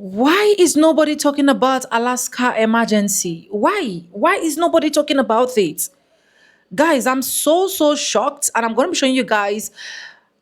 Why is nobody talking about Alaska emergency? Why is nobody talking about it? Guys, I'm so shocked, and I'm going to be showing you guys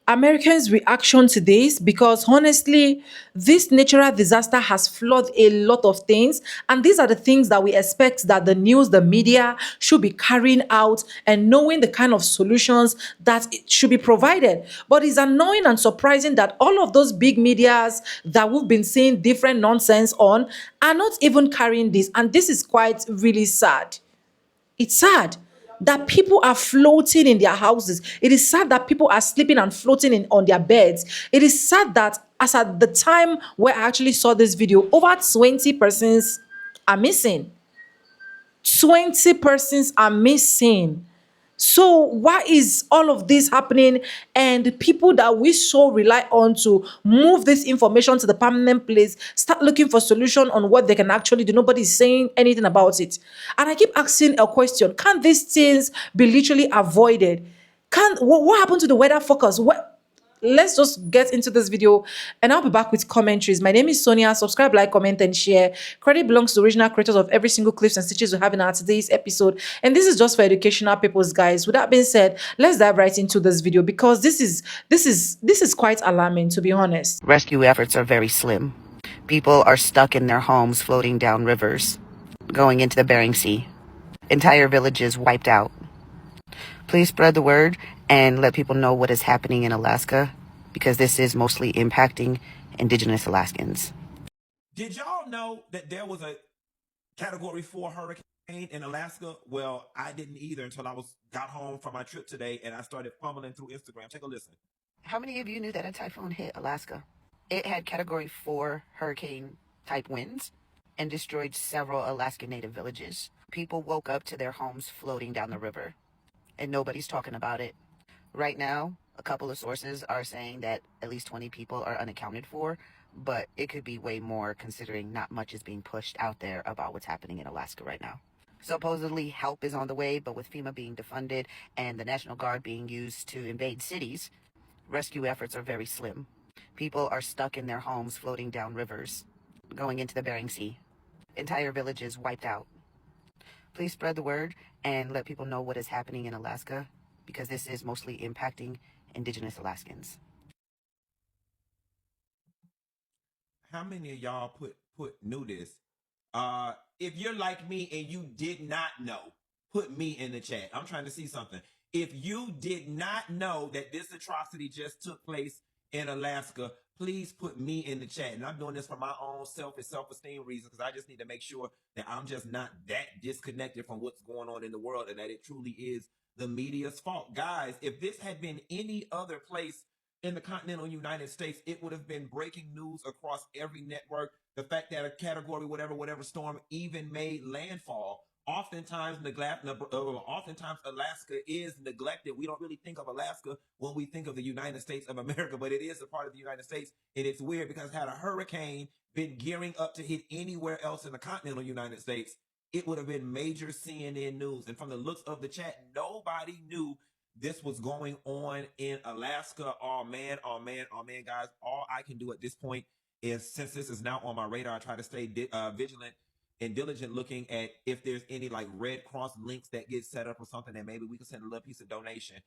Americans' reaction to this because honestly, this natural disaster has flooded a lot of things, and these are the things that we expect that the news, the media should be carrying out and knowing the kind of solutions that it should be provided. But it's annoying and surprising that all of those big medias that we've been seeing different nonsense on are not even carrying this, and this is quite really sad. It's sad that people are floating in their houses. It is sad that people are sleeping and floating on their beds. It is sad that as at the time where I actually saw this video, over 20 persons are missing. 20 persons are missing. So why is all of this happening? And the people that we so rely on to move this information to the permanent place start looking for solution on what they can actually do. Nobody's saying anything about it. And I keep asking a question: can these things be literally avoided? Can what happened to the weather focus? Let's just get into this video and I'll be back with commentaries. My name is Sonia. Subscribe, like, comment, and share. Credit belongs to the original creators of every single clips and stitches we have in our today's episode. And this is just for educational purposes, guys. With that being said, let's dive right into this video because this is quite alarming, to be honest. Rescue efforts are very slim. People are stuck in their homes floating down rivers, going into the Bering Sea. Entire villages wiped out. Please spread the word and let people know what is happening in Alaska, because this is mostly impacting indigenous Alaskans. Did y'all know that there was a Category 4 hurricane in Alaska? Well, I didn't either until I got home from my trip today and I started fumbling through Instagram. Take a listen. How many of you knew that a typhoon hit Alaska? It had Category 4 hurricane type winds and destroyed several Alaskan native villages. People woke up to their homes floating down the river, and nobody's talking about it. Right now, a couple of sources are saying that at least 20 people are unaccounted for, but it could be way more considering not much is being pushed out there about what's happening in Alaska right now. Supposedly help is on the way, but with FEMA being defunded and the National Guard being used to invade cities, rescue efforts are very slim. People are stuck in their homes floating down rivers, going into the Bering Sea. Entire villages wiped out. Please spread the word and let people know what is happening in Alaska, because this is mostly impacting indigenous Alaskans. How many of y'all knew this? If you're like me and you did not know, put me in the chat. I'm trying to see something. If you did not know that this atrocity just took place in Alaska, please put me in the chat. And I'm doing this for my own self-esteem reasons, because I just need to make sure that I'm just not that disconnected from what's going on in the world and that it truly is the media's fault. Guys, if this had been any other place in the continental United States, it would have been breaking news across every network. The fact that a category, whatever storm even made landfall. Oftentimes Alaska is neglected. We don't really think of Alaska when we think of the United States of America, but it is a part of the United States. And it's weird because had a hurricane been gearing up to hit anywhere else in the continental United States, it would have been major CNN news. And from the looks of the chat, nobody knew this was going on in Alaska. Oh man, guys. All I can do at this point is, since this is now on my radar, I try to stay vigilant and diligent, looking at if there's any like Red Cross links that get set up or something that maybe we can send a little piece of donation.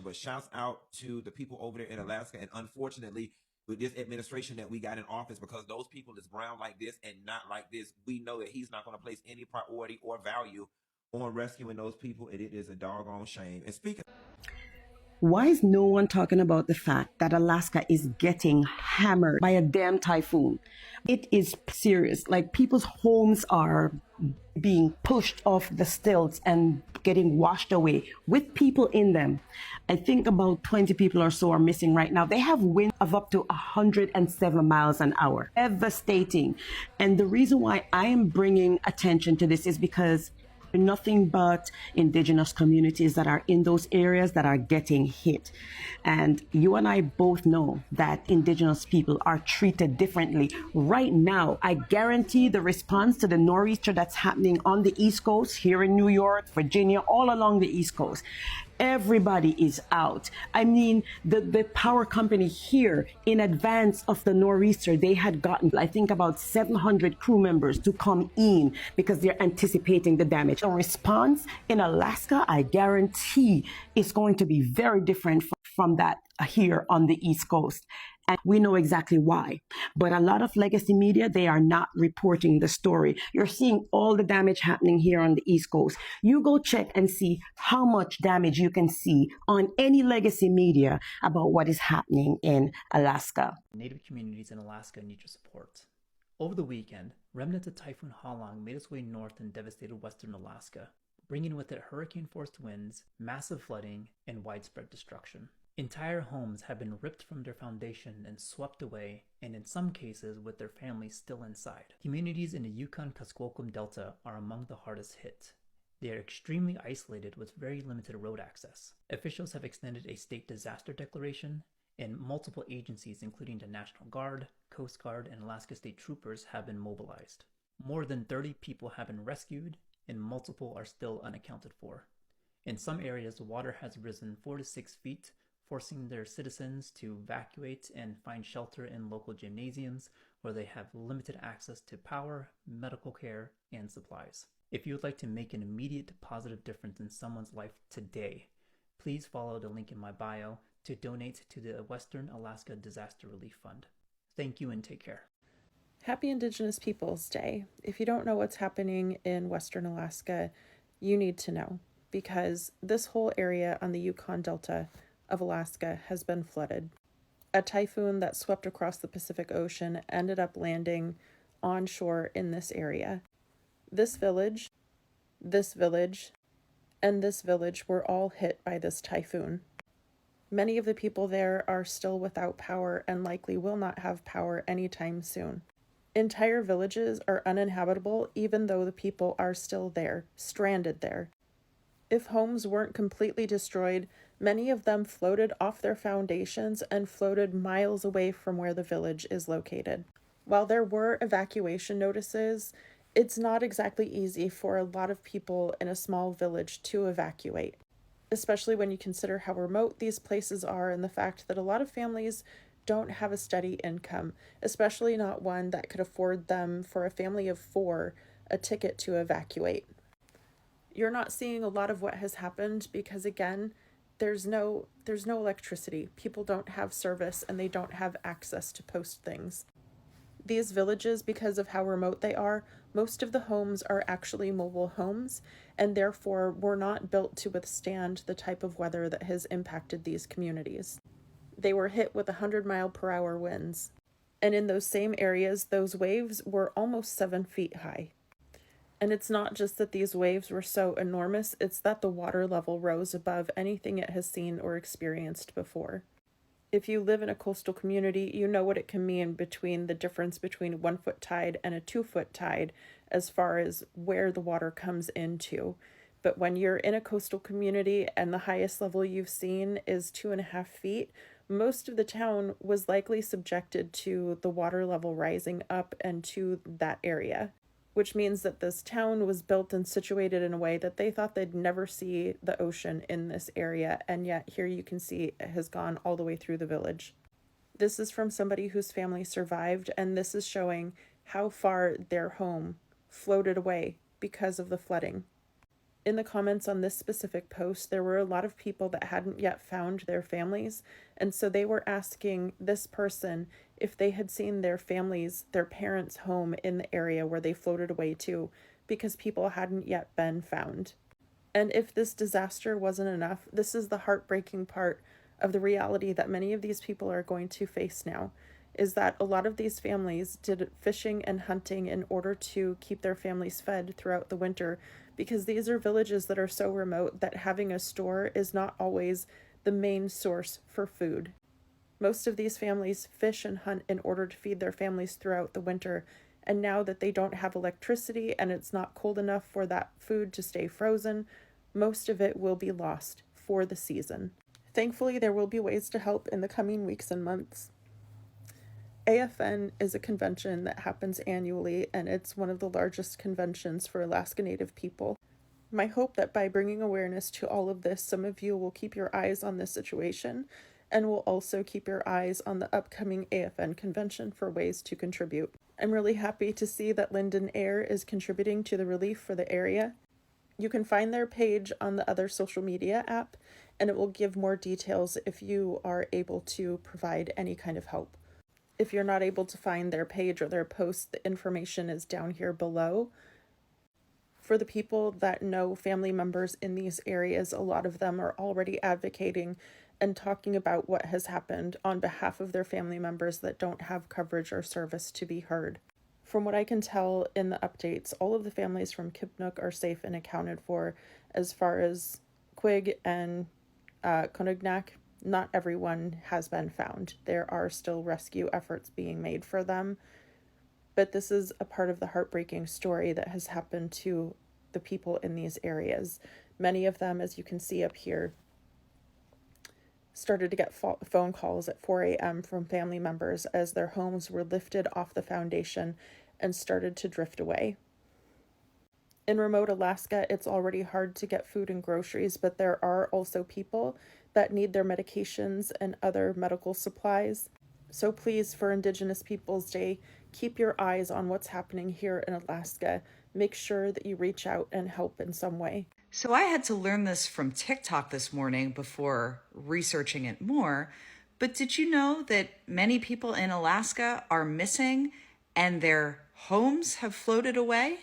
But shouts out to the people over there in Alaska. And unfortunately, with this administration that we got in office, because those people is brown like this and not like this, we know that he's not going to place any priority or value on rescuing those people, and it is a doggone shame. And speaking, why is no one talking about the fact that Alaska is getting hammered by a damn typhoon? It is serious. Like, people's homes are being pushed off the stilts and getting washed away with people in them. I think about 20 people or so are missing right now. They have winds of up to 107 miles an hour. Devastating. And the reason why I am bringing attention to this is because nothing but indigenous communities that are in those areas that are getting hit. And you and I both know that indigenous people are treated differently. Right now, I guarantee the response to the nor'easter that's happening on the East Coast, here in New York, Virginia, all along the East Coast, Everybody is out. I mean, the power company here, in advance of the nor'easter, they had gotten, I think, about 700 crew members to come in because they're anticipating the damage. The response in Alaska, I guarantee, is going to be very different from that here on the East Coast. And we know exactly why. But a lot of legacy media, they are not reporting the story. You're seeing all the damage happening here on the East Coast. You go check and see how much damage you can see on any legacy media about what is happening in Alaska. Native communities in Alaska need your support. Over the weekend, remnants of Typhoon Halong made its way north and devastated western Alaska, bringing with it hurricane-force winds, massive flooding, and widespread destruction. Entire homes have been ripped from their foundation and swept away, and in some cases with their families still inside. Communities in the Yukon-Kuskokwim Delta are among the hardest hit. They are extremely isolated with very limited road access. Officials have extended a state disaster declaration, and multiple agencies including the National Guard, Coast Guard, and Alaska State Troopers have been mobilized. More than 30 people have been rescued, and multiple are still unaccounted for. In some areas, the water has risen 4 to 6 feet, forcing their citizens to evacuate and find shelter in local gymnasiums where they have limited access to power, medical care, and supplies. If you would like to make an immediate positive difference in someone's life today, please follow the link in my bio to donate to the Western Alaska Disaster Relief Fund. Thank you and take care. Happy Indigenous Peoples Day. If you don't know what's happening in Western Alaska, you need to know, because this whole area on the Yukon Delta of Alaska has been flooded. A typhoon that swept across the Pacific Ocean ended up landing onshore in this area. This village, and this village were all hit by this typhoon. Many of the people there are still without power and likely will not have power anytime soon. Entire villages are uninhabitable even though the people are still there, stranded there. If homes weren't completely destroyed, many of them floated off their foundations and floated miles away from where the village is located. While there were evacuation notices, it's not exactly easy for a lot of people in a small village to evacuate, especially when you consider how remote these places are and the fact that a lot of families don't have a steady income, especially not one that could afford them, for a family of 4, a ticket to evacuate. You're not seeing a lot of what has happened because, again, there's no electricity. People don't have service and they don't have access to post things. These villages, because of how remote they are, most of the homes are actually mobile homes and therefore were not built to withstand the type of weather that has impacted these communities. They were hit with 100-mile-per-hour winds. And in those same areas, those waves were almost 7 feet high. And it's not just that these waves were so enormous, it's that the water level rose above anything it has seen or experienced before. If you live in a coastal community, you know what it can mean between the difference between a 1-foot tide and a 2-foot tide as far as where the water comes into. But when you're in a coastal community and the highest level you've seen is 2.5 feet, most of the town was likely subjected to the water level rising up and to that area, which means that this town was built and situated in a way that they thought they'd never see the ocean in this area, and yet here you can see it has gone all the way through the village. This is from somebody whose family survived, and this is showing how far their home floated away because of the flooding. In the comments on this specific post, there were a lot of people that hadn't yet found their families, and so they were asking this person if they had seen their families, their parents' home in the area where they floated away to, because people hadn't yet been found. And if this disaster wasn't enough, this is the heartbreaking part of the reality that many of these people are going to face now, is that a lot of these families did fishing and hunting in order to keep their families fed throughout the winter, because these are villages that are so remote that having a store is not always the main source for food. Most of these families fish and hunt in order to feed their families throughout the winter, and now that they don't have electricity and it's not cold enough for that food to stay frozen, most of it will be lost for the season. Thankfully, there will be ways to help in the coming weeks and months. AFN is a convention that happens annually, and it's one of the largest conventions for Alaska Native people. My hope that by bringing awareness to all of this, some of you will keep your eyes on this situation and will also keep your eyes on the upcoming AFN convention for ways to contribute. I'm really happy to see that Linden Air is contributing to the relief for the area. You can find their page on the other social media app, and it will give more details if you are able to provide any kind of help. If you're not able to find their page or their post, the information is down here below. For the people that know family members in these areas, a lot of them are already advocating and talking about what has happened on behalf of their family members that don't have coverage or service to be heard. From what I can tell in the updates, all of the families from Kipnuk are safe and accounted for. As far as Quig and Konignac, not everyone has been found. There are still rescue efforts being made for them. But this is a part of the heartbreaking story that has happened to the people in these areas. Many of them, as you can see up here, started to get phone calls at 4 a.m. from family members as their homes were lifted off the foundation and started to drift away. In remote Alaska, it's already hard to get food and groceries, but there are also people that need their medications and other medical supplies. So please, for Indigenous Peoples Day, keep your eyes on what's happening here in Alaska. Make sure that you reach out and help in some way. So I had to learn this from TikTok this morning before researching it more. But did you know that many people in Alaska are missing and their homes have floated away?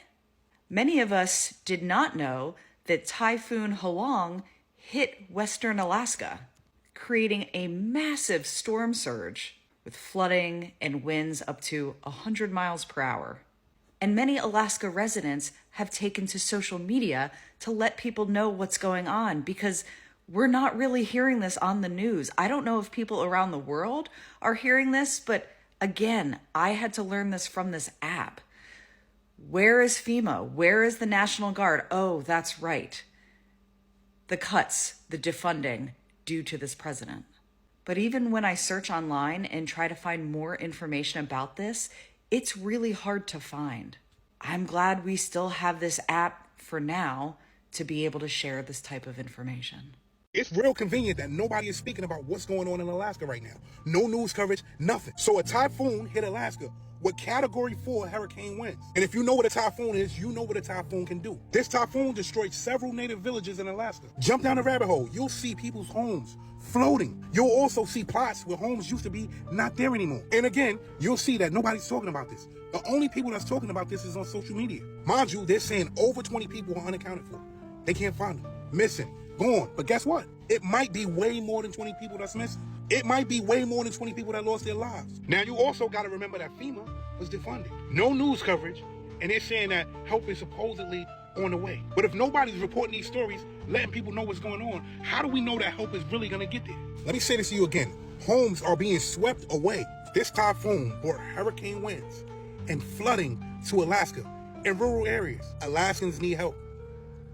Many of us did not know that Typhoon Halong hit Western Alaska, creating a massive storm surge with flooding and winds up to 100 miles per hour. And many Alaska residents have taken to social media to let people know what's going on because we're not really hearing this on the news. I don't know if people around the world are hearing this, but again, I had to learn this from this app. Where is FEMA? Where is the National Guard? Oh, that's right. The cuts, the defunding due to this president. But even when I search online and try to find more information about this, it's really hard to find. I'm glad we still have this app for now to be able to share this type of information. It's real convenient that nobody is speaking about what's going on in Alaska right now. No news coverage, nothing. So a typhoon hit Alaska with Category 4 hurricane winds. And if you know what a typhoon is, you know what a typhoon can do. This typhoon destroyed several native villages in Alaska. Jump down the rabbit hole, you'll see people's homes floating. You'll also see plots where homes used to be not there anymore. And again, you'll see that nobody's talking about this. The only people that's talking about this is on social media. Mind you, they're saying over 20 people are unaccounted for. They can't find them. Missing. Gone. But guess what? It might be way more than 20 people that's missing. It might be way more than 20 people that lost their lives. Now, you also got to remember that FEMA was defunded. No news coverage, and they're saying that help is supposedly on the way. But if nobody's reporting these stories, letting people know what's going on, how do we know that help is really going to get there? Let me say this to you again. Homes are being swept away. This typhoon brought hurricane winds and flooding to Alaska in rural areas. Alaskans need help.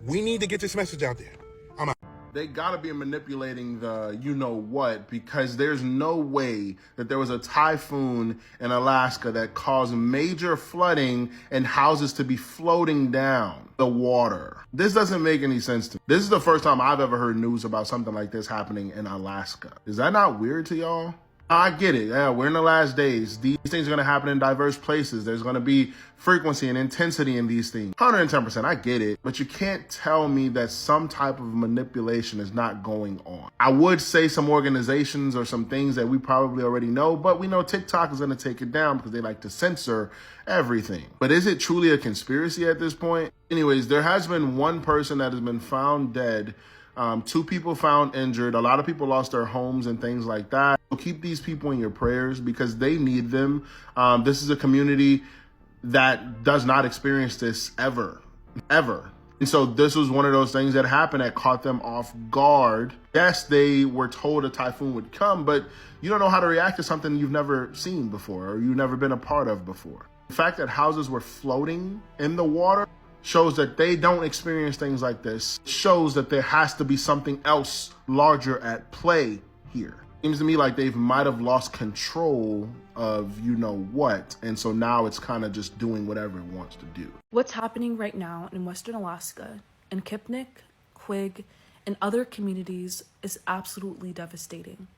We need to get this message out there. I'm out. They gotta be manipulating the you-know-what, because there's no way that there was a typhoon in Alaska that caused major flooding and houses to be floating down the water. This doesn't make any sense to me. This is the first time I've ever heard news about something like this happening in Alaska. Is that not weird to y'all? I get it. Yeah, we're in the last days. These things are going to happen in diverse places. There's going to be frequency and intensity in these things. 110%, I get it. But you can't tell me that some type of manipulation is not going on. I would say some organizations or some things that we probably already know, but we know TikTok is going to take it down because they like to censor everything. But is it truly a conspiracy at this point? Anyways, there has been one person that has been found dead. 2 people found injured. A lot of people lost their homes and things like that. So keep these people in your prayers because they need them. This is a community that does not experience this ever. And so this was one of those things that happened that caught them off guard. Yes, they were told a typhoon would come, but you don't know how to react to something you've never seen before or you've never been a part of before. The fact that houses were floating in the water shows that they don't experience things like this. Shows that there has to be something else larger at play here. Seems to me like they might have lost control of you-know-what, and so now it's kind of just doing whatever it wants to do. What's happening right now in Western Alaska in Kipnik, Quig, and other communities is absolutely devastating.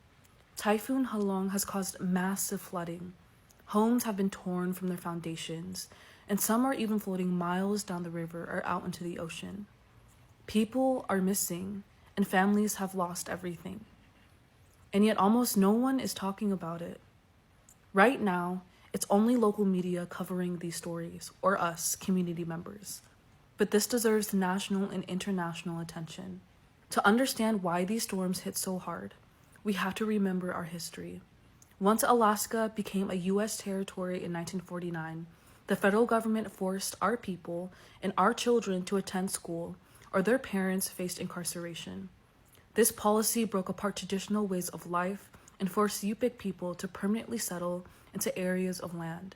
Typhoon Halong has caused massive flooding. Homes have been torn from their foundations, and some are even floating miles down the river or out into the ocean. People are missing, and families have lost everything. And yet almost no one is talking about it. Right now, it's only local media covering these stories, or us, community members. But this deserves national and international attention. To understand why these storms hit so hard, we have to remember our history. Once Alaska became a U.S. territory in 1949, the federal government forced our people and our children to attend school, or their parents faced incarceration. This policy broke apart traditional ways of life and forced Yupik people to permanently settle into areas of land.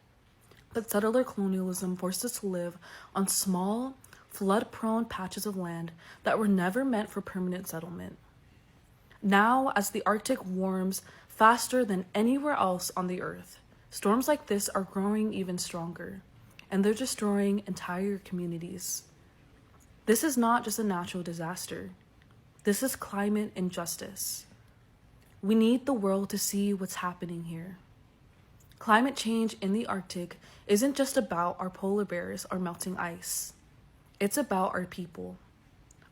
But settler colonialism forced us to live on small, flood-prone patches of land that were never meant for permanent settlement. Now, as the Arctic warms faster than anywhere else on the Earth, storms like this are growing even stronger, and they're destroying entire communities. This is not just a natural disaster. This is climate injustice. We need the world to see what's happening here. Climate change in the Arctic isn't just about our polar bears or melting ice. It's about our people.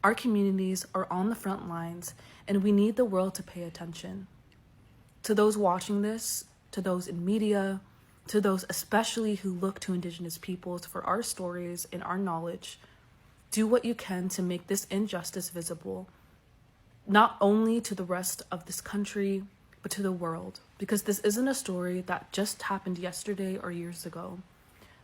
Our communities are on the front lines, and we need the world to pay attention. To those watching this, to those in media, to those especially who look to Indigenous peoples for our stories and our knowledge, do what you can to make this injustice visible, not only to the rest of this country, but to the world. Because this isn't a story that just happened yesterday or years ago.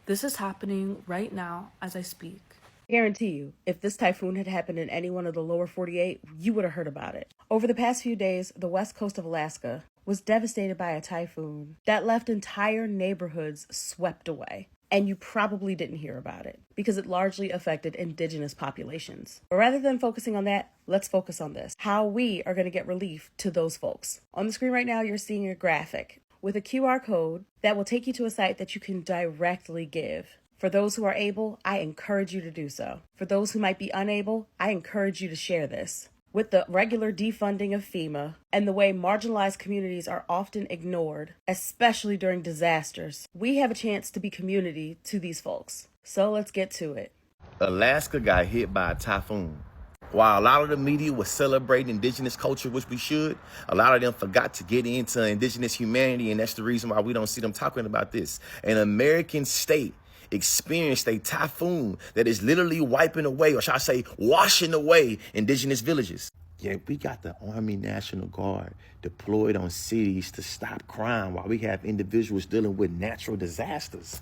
This is happening right now as I speak. I guarantee you, if this typhoon had happened in any one of the lower 48, you would have heard about it. Over the past few days, the west coast of Alaska was devastated by a typhoon that left entire neighborhoods swept away. And you probably didn't hear about it because it largely affected indigenous populations. But rather than focusing on that, let's focus on this: how we are going to get relief to those folks. On the screen right now, you're seeing a graphic with a QR code that will take you to a site that you can directly give. For those who are able, I encourage you to do so. For those who might be unable, I encourage you to share this. With the regular defunding of FEMA and the way marginalized communities are often ignored, especially during disasters, we have a chance to be community to these folks. So let's get to it. Alaska got hit by a typhoon. While a lot of the media was celebrating indigenous culture, which we should, a lot of them forgot to get into indigenous humanity, and that's the reason why we don't see them talking about this. An American state experienced a typhoon that is literally wiping away, or shall I say, washing away indigenous villages. Yeah, we got the Army National Guard deployed on cities to stop crime while we have individuals dealing with natural disasters.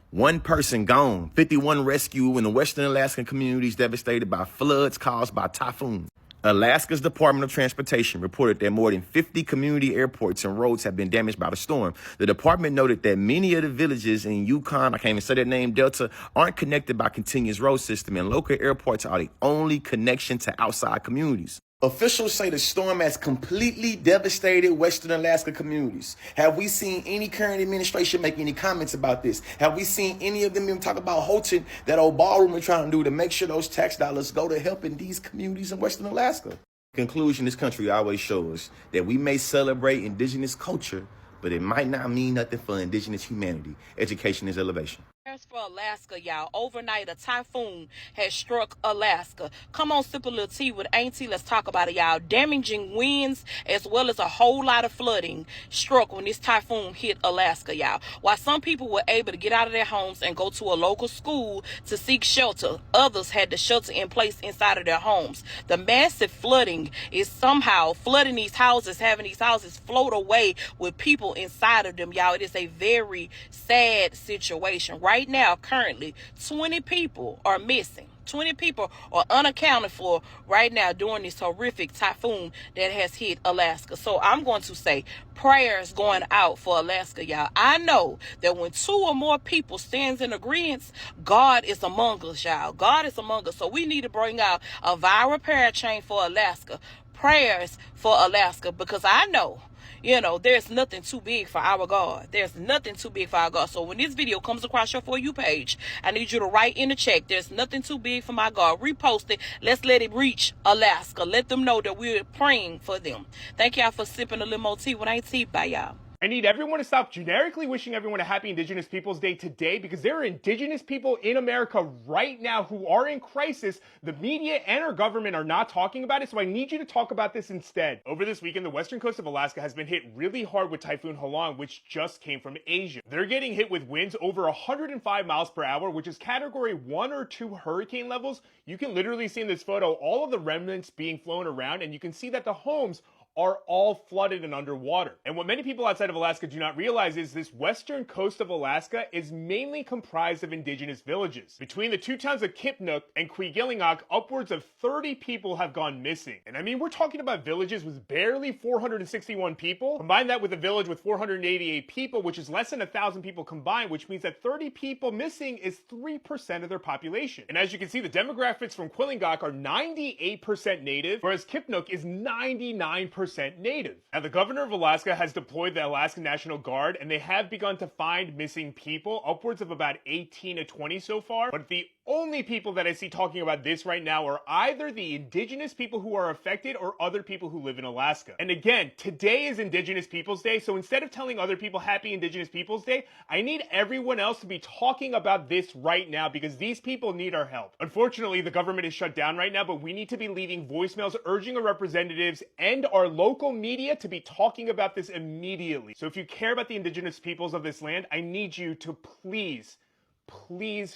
One person gone, 51 rescued in the Western Alaskan communities devastated by floods caused by typhoons. Alaska's Department of Transportation reported that more than 50 community airports and roads have been damaged by the storm. The department noted that many of the villages in Yukon, I can't even say their name, Delta, aren't connected by continuous road system, and local airports are the only connection to outside communities. Officials say the storm has completely devastated Western Alaska communities. Have we seen any current administration make any comments about this? Have we seen any of them even talk about halting that old ballroom they're trying to do to make sure those tax dollars go to helping these communities in Western Alaska? Conclusion, this country always shows that we may celebrate indigenous culture, but it might not mean nothing for indigenous humanity. Education is elevation. For Alaska, y'all. Overnight, a typhoon has struck Alaska. Come on, sip a little tea with Auntie. Let's talk about it, y'all. Damaging winds as well as a whole lot of flooding struck when this typhoon hit Alaska, y'all. While some people were able to get out of their homes and go to a local school to seek shelter, others had to shelter in place inside of their homes. The massive flooding is somehow flooding these houses, having these houses float away with people inside of them, y'all. It is a very sad situation. Right now, currently, 20 people are missing. 20 people are unaccounted for right now during this horrific typhoon that has hit Alaska. So I'm going to say prayers going out for Alaska, y'all. I know that when 2 or more people stands in agreement, God is among us, y'all. God is among us. So we need to bring out a viral prayer chain for Alaska. Prayers for Alaska, because I know There's nothing too big for our God. There's nothing too big for our God. So when this video comes across your For You page, I need you to write in the check, there's nothing too big for my God. Repost it. Let's let it reach Alaska. Let them know that we're praying for them. Thank y'all for sipping a little more tea when I ain't tea. Bye, y'all. I need everyone to stop generically wishing everyone a happy Indigenous Peoples Day today, because there are Indigenous people in America right now who are in crisis. The media and our government are not talking about it, so I need you to talk about this instead. Over this weekend, the western coast of Alaska has been hit really hard with Typhoon Halong, which just came from Asia. They're getting hit with winds over 105 miles per hour, which is category 1 or 2 hurricane levels. You can literally see in this photo all of the remnants being flown around, and you can see that the homes are all flooded and underwater. And what many people outside of Alaska do not realize is this western coast of Alaska is mainly comprised of indigenous villages. Between the two towns of Kipnuk and Quigilingok, upwards of 30 people have gone missing. And I mean, we're talking about villages with barely 461 people. Combine that with a village with 488 people, which is less than 1,000 people combined, which means that 30 people missing is 3% of their population. And as you can see, the demographics from Quilingok are 98% native, whereas Kipnuk is 99% native. Now, the governor of Alaska has deployed the Alaska National Guard, and they have begun to find missing people, upwards of about 18 to 20 so far. But the only people that I see talking about this right now are either the indigenous people who are affected or other people who live in Alaska. And again, today is Indigenous Peoples Day, so instead of telling other people Happy Indigenous Peoples Day, I need everyone else to be talking about this right now, because these people need our help. Unfortunately, the government is shut down right now, but we need to be leaving voicemails urging our representatives and our local media to be talking about this immediately. So if you care about the indigenous peoples of this land, I need you to please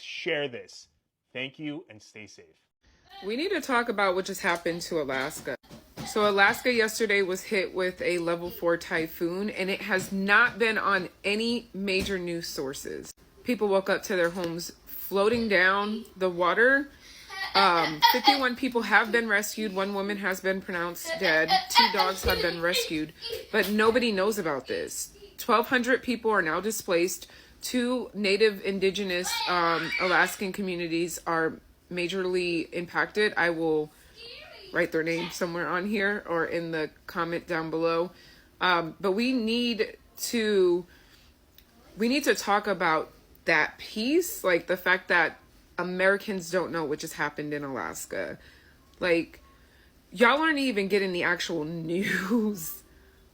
share this. Thank you, and stay safe. We need to talk about what just happened to Alaska. So Alaska yesterday was hit with a level 4 typhoon, and it has not been on any major news sources. People woke up to their homes floating down the water. 51 people have been rescued. 1 woman has been pronounced dead. 2 dogs have been rescued, but nobody knows about this. 1,200 people are now displaced. 2 native indigenous Alaskan communities are majorly impacted. I will write their name somewhere on here or in the comment down below. But we need to talk about that piece, like the fact that Americans don't know what just happened in Alaska. Like, y'all aren't even getting the actual news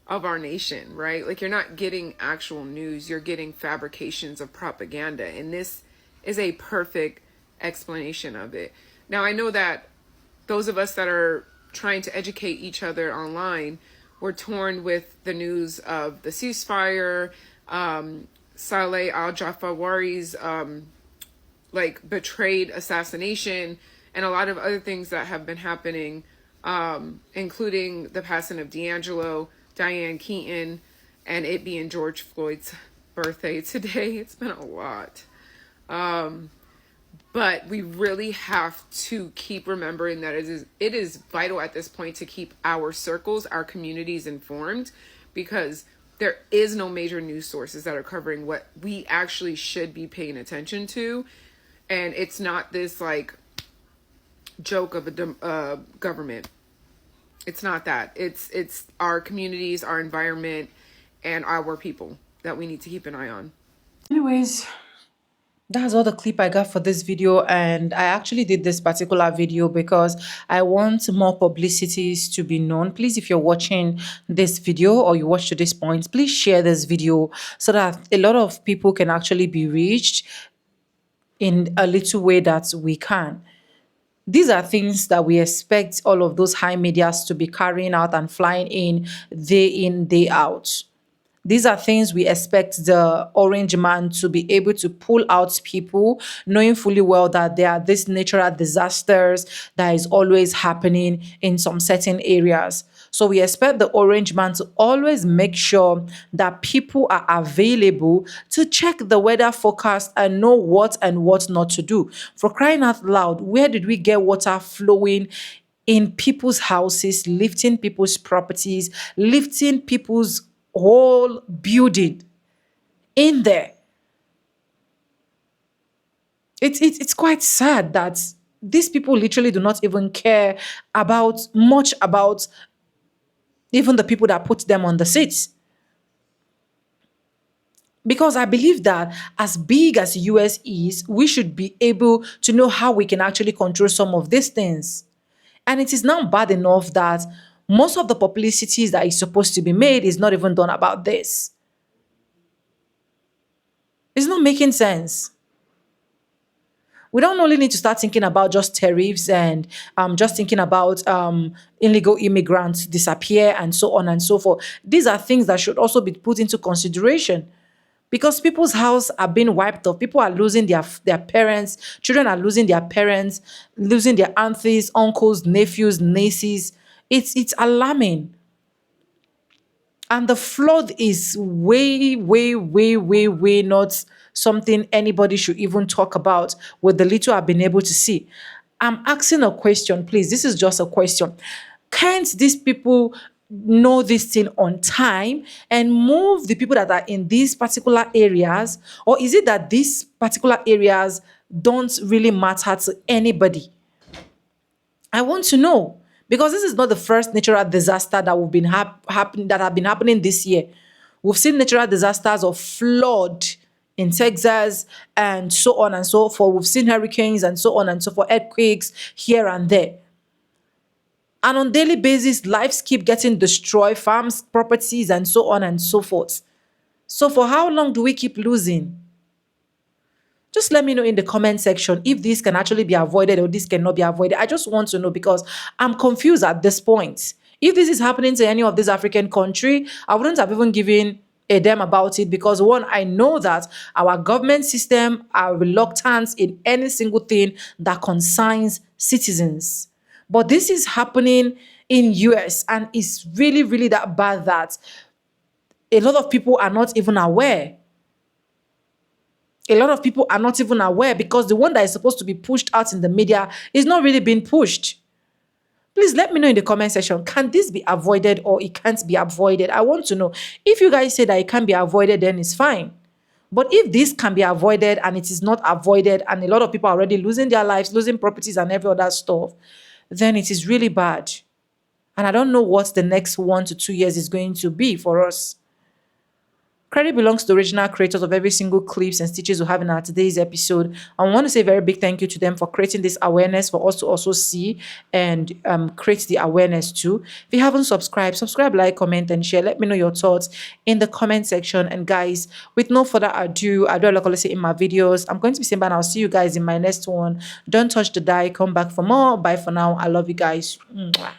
of our nation, right? Like, you're not getting actual news. You're getting fabrications of propaganda. And this is a perfect explanation of it. Now, I know that those of us that are trying to educate each other online, we're torn with the news of the ceasefire, Saleh al-Jafari's betrayed assassination, and a lot of other things that have been happening, including the passing of Diane Keaton, and it being George Floyd's birthday today. It's been a lot. But we really have to keep remembering that it is vital at this point to keep our circles, our communities informed, because there is no major news sources that are covering what we actually should be paying attention to. And it's not this joke of a government. It's not that. It's our communities, our environment, and our people that we need to keep an eye on. Anyways, that's all the clip I got for this video, and I actually did this particular video because I want more publicities to be known. Please, if you're watching this video or you watch to this point, please share this video so that a lot of people can actually be reached in a little way that we can. These are things that we expect all of those high medias to be carrying out and flying in, day out. These are things we expect the orange man to be able to pull out people, knowing fully well that there are these natural disasters that is always happening in some certain areas. So we expect the orange man to always make sure that people are available to check the weather forecast and know what and what not to do. For crying out loud, where did we get water flowing in people's houses, lifting people's properties, lifting people's whole building in there? It's quite sad that these people literally do not even care about much about even the people that put them on the seats. Because I believe that as big as the US is, we should be able to know how we can actually control some of these things. And it is now bad enough that most of the publicities that is supposed to be made is not even done about this. It's not making sense. We don't only need to start thinking about just tariffs and just thinking about illegal immigrants disappear and so on and so forth. These are things that should also be put into consideration because people's houses are being wiped off. People are losing their parents. Children are losing their parents, losing their aunties, uncles, nephews, nieces. It's alarming. And the flood is way, way, way, way, way not something anybody should even talk about with the little I've been able to see. I'm asking a question, please. This is just a question. Can't these people know this thing on time and move the people that are in these particular areas? Or is it that these particular areas don't really matter to anybody? I want to know because this is not the first natural disaster that we've been that have been happening this year. We've seen natural disasters of flood in Texas and so on and so forth. We've seen hurricanes and so on and so forth, earthquakes here and there. And on daily basis, lives keep getting destroyed, farms, properties, and so on and so forth. So for how long do we keep losing? Just let me know in the comment section if this can actually be avoided or this cannot be avoided. I just want to know because I'm confused at this point. If this is happening to any of this African country, I wouldn't have even given a damn about it because one, I know that our government system are reluctant in any single thing that concerns citizens. But this is happening in US and it's really, really that bad that a lot of people are not even aware. A lot of people are not even aware because the one that is supposed to be pushed out in the media is not really being pushed. Please let me know in the comment section. Can this be avoided or it can't be avoided? I want to know. If you guys say that it can be avoided, then it's fine. But if this can be avoided and it is not avoided and a lot of people are already losing their lives, losing properties and every other stuff, then it is really bad. And I don't know what the next 1 to 2 years is going to be for us. Credit belongs to the original creators of every single clips and stitches we have in our today's episode. I want to say a very big thank you to them for creating this awareness for us to also see and create the awareness too. If you haven't subscribed, subscribe, like, comment, and share. Let me know your thoughts in the comment section. And guys, with no further ado, I do a lot of in my videos. I'm going to be saying bye and I'll see you guys in my next one. Don't touch the die. Come back for more. Bye for now. I love you guys. Mwah.